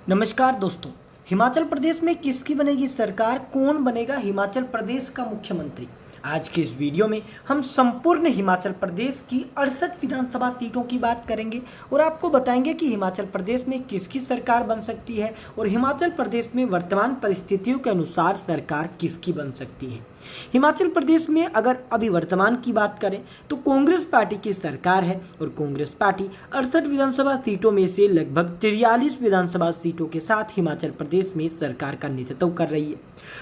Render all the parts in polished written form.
नमस्कार दोस्तों। हिमाचल प्रदेश में किसकी बनेगी सरकार, कौन बनेगा हिमाचल प्रदेश का मुख्यमंत्री। आज की इस वीडियो में हम संपूर्ण हिमाचल प्रदेश की 68 विधानसभा सीटों की बात करेंगे और आपको बताएंगे कि हिमाचल प्रदेश में किसकी सरकार बन सकती है और हिमाचल प्रदेश में वर्तमान परिस्थितियों के अनुसार सरकार किसकी बन सकती है। हिमाचल प्रदेश में अगर अभी वर्तमान की बात करें तो कांग्रेस पार्टी की सरकार है और कांग्रेस पार्टी 68 विधानसभा सीटों में से लगभग 43 विधानसभा सीटों के साथ हिमाचल प्रदेश में सरकार का नेतृत्व कर रही है।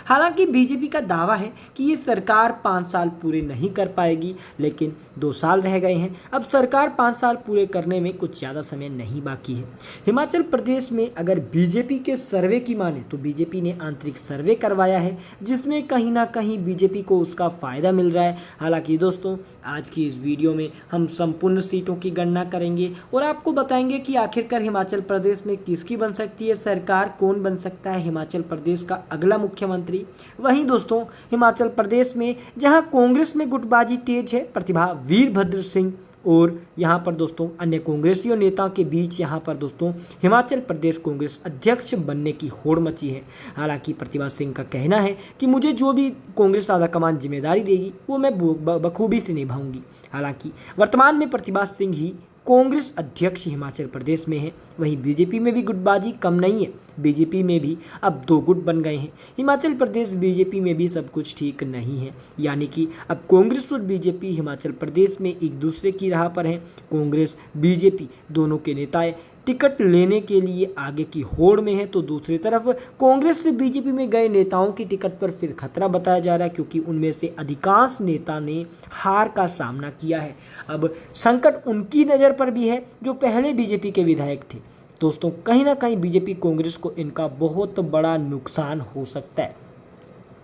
हालांकि बीजेपी का दावा है कि ये सरकार 5 साल पूरे नहीं कर पाएगी, लेकिन 2 साल रह गए हैं। अब सरकार 5 साल पूरे करने में कुछ ज़्यादा समय नहीं बाकी है। हिमाचल प्रदेश में अगर बीजेपी के सर्वे की माने तो बीजेपी ने आंतरिक सर्वे करवाया है जिसमें कहीं ना कहीं बीजेपी को उसका फ़ायदा मिल रहा है। हालांकि दोस्तों, आज की इस वीडियो में हम संपूर्ण सीटों की गणना करेंगे और आपको बताएंगे कि आखिरकार हिमाचल प्रदेश में किसकी बन सकती है सरकार, कौन बन सकता है हिमाचल प्रदेश का अगला मुख्यमंत्री। वहीं दोस्तों, हिमाचल प्रदेश में जहां कांग्रेस में गुटबाजी तेज है, प्रतिभा वीरभद्र सिंह और यहाँ पर दोस्तों अन्य कांग्रेसियों नेताओं के बीच यहाँ पर दोस्तों हिमाचल प्रदेश कांग्रेस अध्यक्ष बनने की होड़ मची है। हालांकि प्रतिभा सिंह का कहना है कि मुझे जो भी कांग्रेस आधा कमान जिम्मेदारी देगी वो मैं बखूबी से निभाऊंगी। हालांकि वर्तमान में प्रतिभा सिंह ही कांग्रेस अध्यक्ष हिमाचल प्रदेश में है। वहीं बीजेपी में भी गुटबाजी कम नहीं है, बीजेपी में भी अब 2 गुट बन गए हैं। हिमाचल प्रदेश बीजेपी में भी सब कुछ ठीक नहीं है, यानी कि अब कांग्रेस और बीजेपी हिमाचल प्रदेश में एक दूसरे की राह पर हैं। कांग्रेस बीजेपी दोनों के नेता टिकट लेने के लिए आगे की होड़ में है, तो दूसरी तरफ कांग्रेस से बीजेपी में गए नेताओं की टिकट पर फिर खतरा बताया जा रहा है, क्योंकि उनमें से अधिकांश नेता ने हार का सामना किया है। अब संकट उनकी नज़र पर भी है जो पहले बीजेपी के विधायक थे। दोस्तों, कहीं ना कहीं बीजेपी कांग्रेस को इनका बहुत बड़ा नुकसान हो सकता है।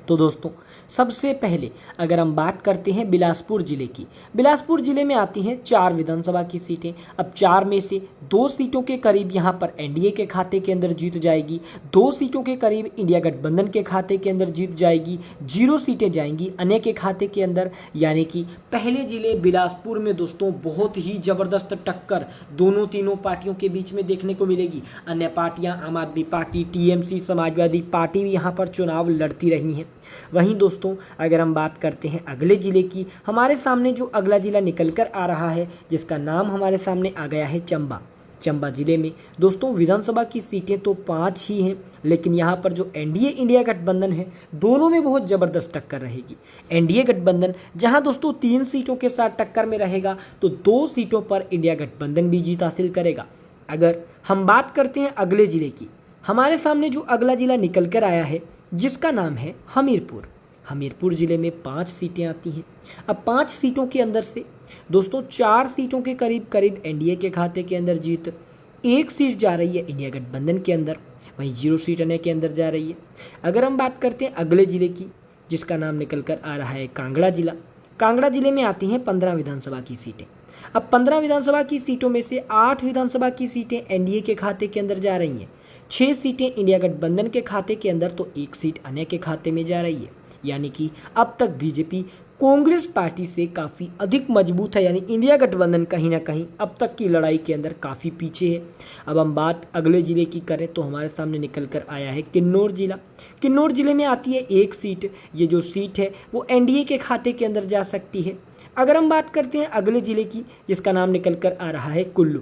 तो दोस्तों, सबसे पहले अगर हम बात करते हैं बिलासपुर जिले की, बिलासपुर जिले में आती हैं 4 विधानसभा की सीटें। अब 4 में से 2 सीटों के करीब यहां पर एनडीए के खाते के अंदर जीत जाएगी, 2 सीटों के करीब इंडिया गठबंधन के खाते के अंदर जीत जाएगी, 0 सीटें जाएंगी अन्य के खाते के अंदर। यानी कि पहले जिले बिलासपुर में दोस्तों बहुत ही जबरदस्त टक्कर दोनों तीनों पार्टियों के बीच में देखने को मिलेगी। अन्य पार्टियां आम आदमी पार्टी, टीएमसी, समाजवादी पार्टी भी यहाँ पर चुनाव लड़ती रही हैं। वहीं दोस्तों, अगर हम बात करते हैं अगले जिले की, हमारे सामने जो अगला जिला निकल कर आ रहा है जिसका नाम हमारे सामने आ गया है चंबा। चंबा जिले में दोस्तों विधानसभा की सीटें तो 5 ही हैं, लेकिन यहाँ पर जो एनडीए इंडिया गठबंधन है दोनों में बहुत ज़बरदस्त टक्कर रहेगी। एनडीए गठबंधन जहाँ दोस्तों 3 सीटों के साथ टक्कर में रहेगा, तो 2 सीटों पर इंडिया गठबंधन भी जीत हासिल करेगा। अगर हम बात करते हैं अगले जिले की, हमारे सामने जो अगला जिला निकल कर आया है जिसका नाम है हमीरपुर। हमीरपुर ज़िले में 5 सीटें आती हैं। अब 5 सीटों के अंदर से दोस्तों 4 सीटों के करीब एनडीए के खाते के अंदर जीत, 1 सीट जा रही है इंडिया गठबंधन के अंदर, वहीं 0 सीट अन्य के अंदर जा रही है। अगर हम बात करते हैं अगले ज़िले की, जिसका नाम निकल कर आ रहा है कांगड़ा जिला, कांगड़ा जिले में आती हैं 15 विधानसभा की सीटें। अब 15 विधानसभा की सीटों में से 8 विधानसभा की सीटें एनडीए के खाते के अंदर जा रही हैं, 6 सीटें इंडिया गठबंधन के खाते के अंदर, तो 1 सीट अन्य के खाते में जा रही है। यानी कि अब तक बीजेपी कांग्रेस पार्टी से काफ़ी अधिक मजबूत है, यानी इंडिया गठबंधन कहीं ना कहीं अब तक की लड़ाई के अंदर काफ़ी पीछे है। अब हम बात अगले ज़िले की करें तो हमारे सामने निकल कर आया है किन्नौर जिला। किन्नौर ज़िले में आती है 1 सीट, ये जो सीट है वो एनडीए के खाते के अंदर जा सकती है। अगर हम बात करते हैं अगले ज़िले की, जिसका नाम निकल कर आ रहा है कुल्लू।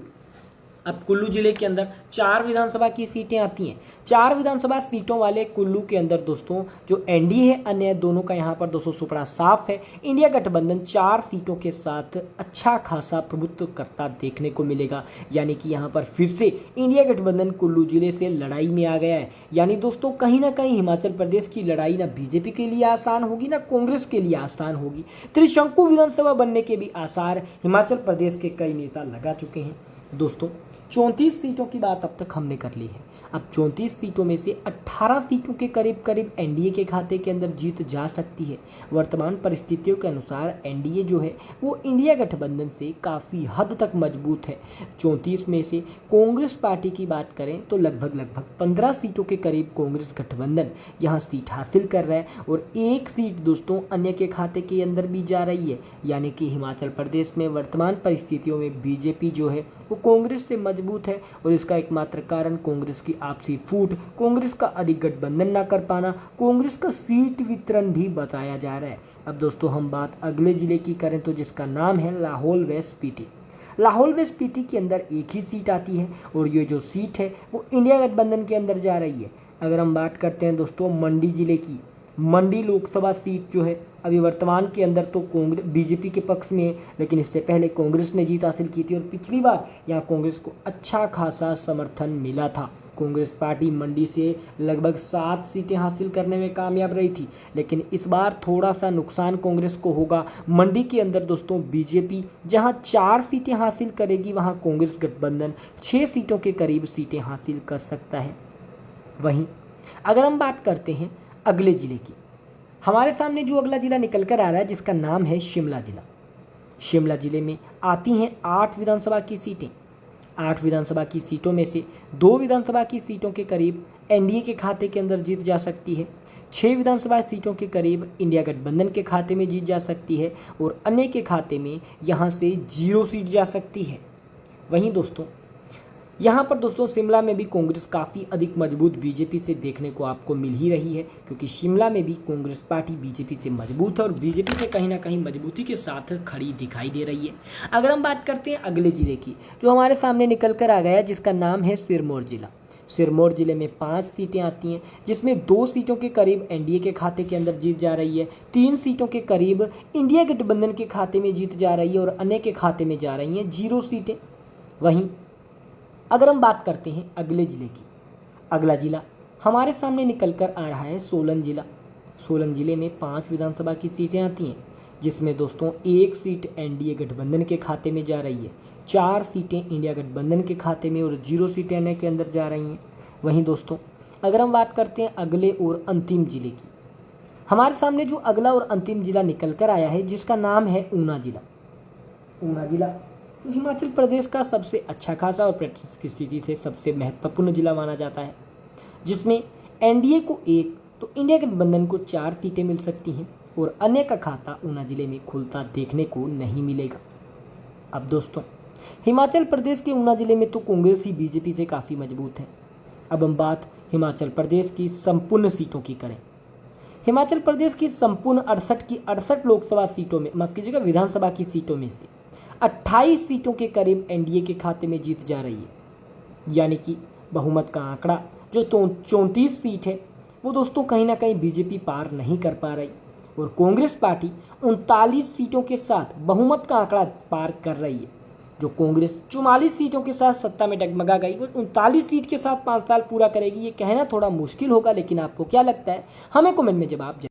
अब कुल्लू जिले के अंदर 4 विधानसभा की सीटें आती हैं। 4 विधानसभा सीटों वाले कुल्लू के अंदर दोस्तों जो एनडीए है अन्य दोनों का यहाँ पर दोस्तों सुपड़ा साफ है। इंडिया गठबंधन 4 सीटों के साथ अच्छा खासा प्रभुत्व करता देखने को मिलेगा। यानी कि यहाँ पर फिर से इंडिया गठबंधन कुल्लू जिले से लड़ाई में आ गया है। यानी दोस्तों कहीं ना कहीं हिमाचल प्रदेश की लड़ाई ना बीजेपी के लिए आसान होगी ना कांग्रेस के लिए आसान होगी। त्रिशंकु विधानसभा बनने के भी आसार हिमाचल प्रदेश के कई नेता लगा चुके हैं। दोस्तों 34 सीटों की बात अब तक हमने कर ली है। अब 34 सीटों में से 18 सीटों के करीब एनडीए के खाते के अंदर जीत जा सकती है। वर्तमान परिस्थितियों के अनुसार एनडीए जो है वो इंडिया गठबंधन से काफ़ी हद तक मजबूत है। 34 में से कांग्रेस पार्टी की बात करें तो लगभग 15 सीटों के करीब कांग्रेस गठबंधन यहाँ सीट हासिल कर रहा है और 1 सीट दोस्तों अन्य के खाते के अंदर भी जा रही है। यानी कि हिमाचल प्रदेश में वर्तमान परिस्थितियों में बीजेपी जो है वो कांग्रेस से मजबूत है और इसका एकमात्र कारण कांग्रेस की आपसी फूट, कांग्रेस का अधिक गठबंधन न कर पाना, कांग्रेस का सीट वितरण भी बताया जा रहा है। अब दोस्तों हम बात अगले जिले की करें तो जिसका नाम है लाहौल व स्पीति। लाहौल व स्पीति के अंदर एक ही सीट आती है और ये जो सीट है वो इंडिया गठबंधन के अंदर जा रही है। अगर हम बात करते हैं दोस्तों मंडी जिले की, मंडी लोकसभा सीट जो है अभी वर्तमान के अंदर तो कांग्रेस बीजेपी के पक्ष में है, लेकिन इससे पहले कांग्रेस ने जीत हासिल की थी और पिछली बार यहाँ कांग्रेस को अच्छा खासा समर्थन मिला था। कांग्रेस पार्टी मंडी से लगभग 7 सीटें हासिल करने में कामयाब रही थी, लेकिन इस बार थोड़ा सा नुकसान कांग्रेस को होगा। मंडी के अंदर दोस्तों बीजेपी जहां 4 सीटें हासिल करेगी, वहां कांग्रेस गठबंधन 6 सीटों के करीब सीटें हासिल कर सकता है। वहीं अगर हम बात करते हैं अगले जिले की, हमारे सामने जो अगला जिला निकल कर आ रहा है जिसका नाम है शिमला जिला। शिमला जिले में आती हैं 8 विधानसभा की सीटें। 8 विधानसभा की सीटों में से 2 विधानसभा की सीटों के करीब एनडीए के खाते के अंदर जीत जा सकती है, 6 विधानसभा सीटों के करीब इंडिया गठबंधन के खाते में जीत जा सकती है और अन्य के खाते में यहाँ से 0 सीट जा सकती है। वहीं दोस्तों यहाँ पर दोस्तों शिमला में भी कांग्रेस काफ़ी अधिक मजबूत बीजेपी से देखने को आपको मिल ही रही है, क्योंकि शिमला में भी कांग्रेस पार्टी बीजेपी से मजबूत है और बीजेपी से कहीं ना कहीं मजबूती के साथ खड़ी दिखाई दे रही है। अगर हम बात करते हैं अगले जिले की, जो हमारे सामने निकल कर आ गया जिसका नाम है सिरमौर जिला। सिरमौर जिले में 5 सीटें आती हैं, जिसमें 2 सीटों के करीब एनडीए के खाते के अंदर जीत जा रही है, 3 सीटों के करीब इंडिया गठबंधन के खाते में जीत जा रही है और अन्य के खाते में जा रही हैं 0 सीटें। वहीं अगर हम बात करते हैं अगले जिले की, अगला जिला हमारे सामने निकल कर आ रहा है सोलन जिला। सोलन जिले में 5 विधानसभा की सीटें आती हैं, जिसमें दोस्तों 1 सीट एनडीए गठबंधन के खाते में जा रही है, 4 सीटें इंडिया गठबंधन के खाते में और 0 सीटें अन्य के अंदर जा रही हैं। वहीं दोस्तों अगर हम बात करते हैं अगले और अंतिम जिले की, हमारे सामने जो अगला और अंतिम जिला निकल कर आया है जिसका नाम है ऊना जिला। ऊना जिला तो हिमाचल प्रदेश का सबसे अच्छा खासा और पर्यटन की स्थिति से सबसे महत्वपूर्ण जिला माना जाता है, जिसमें एनडीए को 1 तो इंडिया गठबंधन को 4 सीटें मिल सकती हैं और अन्य का खाता ऊना जिले में खुलता देखने को नहीं मिलेगा। अब दोस्तों हिमाचल प्रदेश के ऊना जिले में तो कांग्रेस ही बीजेपी से काफ़ी मजबूत है। अब हम बात हिमाचल प्रदेश की संपूर्ण सीटों की करें। हिमाचल प्रदेश की संपूर्ण 68 की 68 लोकसभा सीटों में, माफ कीजिएगा विधानसभा की सीटों में से 28 सीटों के करीब एनडीए के खाते में जीत जा रही है, यानी कि बहुमत का आंकड़ा जो 34 सीट है वो दोस्तों कहीं ना कहीं बीजेपी पार नहीं कर पा रही और कांग्रेस पार्टी 39 सीटों के साथ बहुमत का आंकड़ा पार कर रही है। जो कांग्रेस 44 सीटों के साथ सत्ता में डगमगा गई, वो 39 सीट के साथ 5 साल पूरा करेगी, ये कहना थोड़ा मुश्किल होगा, लेकिन आपको क्या लगता है हमें कमेंट में जवाब